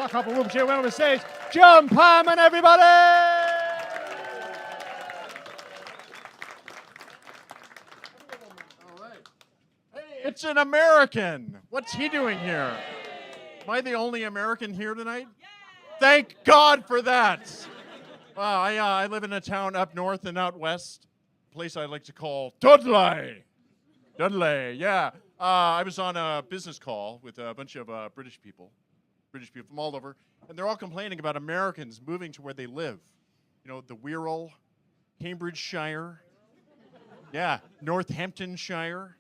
suck up a room cheer. Welcome to stage, John Parman, everybody! All right. Hey, it's an American. What's he doing here? Am I the only American here tonight? Thank God for that. Wow, I live in a town up north and out west, a place I like to call Dudley. Dudley, yeah. I was on a business call with a bunch of British people from all over, and they're all complaining about Americans moving to where they live. You know, the Wirral, Cambridgeshire, yeah, Northamptonshire,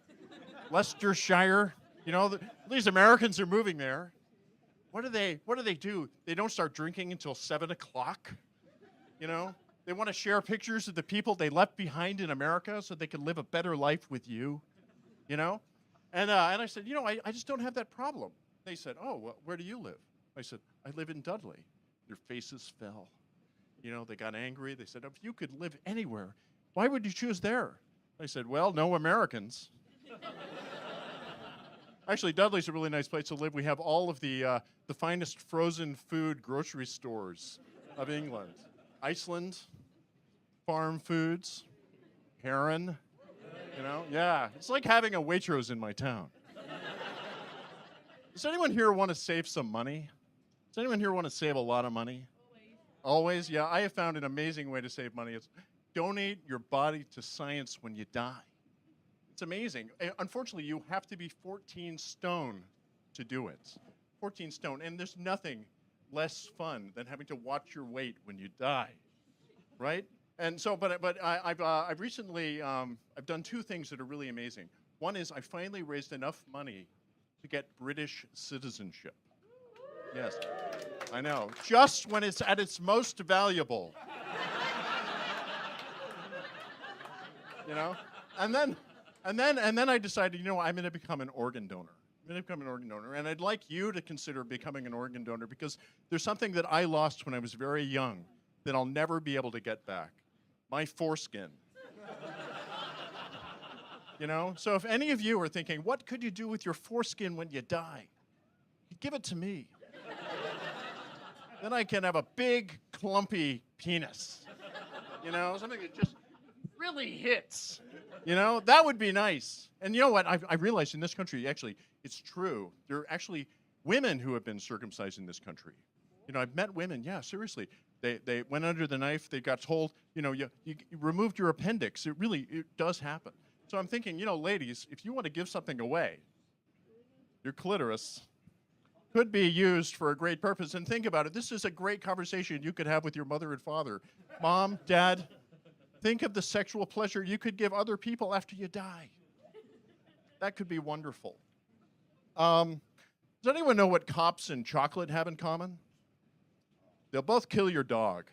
Leicestershire. You know, these Americans are moving there. What do they do? They don't start drinking until 7 o'clock. You know, they want to share pictures of the people they left behind in America so they can live a better life with you. You know, and I said, you know, I just don't have that problem. They said, oh, well, where do you live? I said, I live in Dudley. Their faces fell. You know, they got angry. They said, if you could live anywhere, why would you choose there? I said, well, no Americans. Actually, Dudley's a really nice place to live. We have all of the finest frozen food grocery stores of England. Iceland, farm foods, heron, you know? Yeah, it's like having a Waitrose in my town. Does anyone here want to save some money? Does anyone here want to save a lot of money? Always? Yeah, I have found an amazing way to save money. It's donate your body to science when you die. It's amazing. Unfortunately, you have to be 14 stone to do it. 14 stone, and there's nothing less fun than having to watch your weight when you die, right? And so, but I've recently I've done two things that are really amazing. One is I finally raised enough money to get British citizenship. Yes, I know. Just when it's at its most valuable. You know, and then I decided, you know, I'm going to become an organ donor. And I'd like you to consider becoming an organ donor because there's something that I lost when I was very young that I'll never be able to get back. My foreskin. You know? So if any of you are thinking, what could you do with your foreskin when you die? Give it to me. Then I can have a big, clumpy penis. You know? Something that just really hits. You know? That would be nice. And you know what? I realized in this country, actually, it's true. There are actually women who have been circumcised in this country. You know, I've met women, yeah, seriously. They went under the knife. They got told, you know, you removed your appendix. It does happen. So I'm thinking, you know, ladies, if you want to give something away, your clitoris could be used for a great purpose. And think about it. This is a great conversation you could have with your mother and father. Mom, Dad, think of the sexual pleasure you could give other people after you die. That could be wonderful. Does anyone know what cops and chocolate have in common? They'll both kill your dog.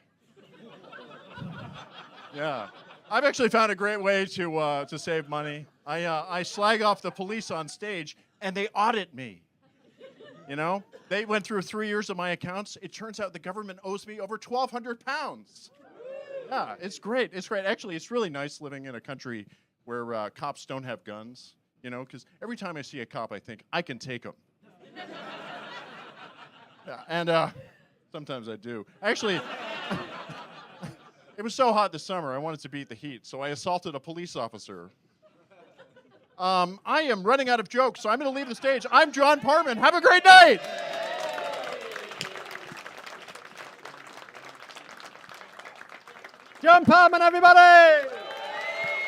Yeah. I've actually found a great way to save money. I slag off the police on stage, and they audit me. You know? They went through 3 years of my accounts. It turns out the government owes me over 1,200 pounds. Yeah, it's great. It's great. Actually, it's really nice living in a country where cops don't have guns. You know, because every time I see a cop, I think, I can take him. Yeah, and sometimes I do. Actually, it was so hot this summer, I wanted to beat the heat, so I assaulted a police officer. I am running out of jokes, so I'm going to leave the stage. I'm John Parman. Have a great night! John Parman, everybody!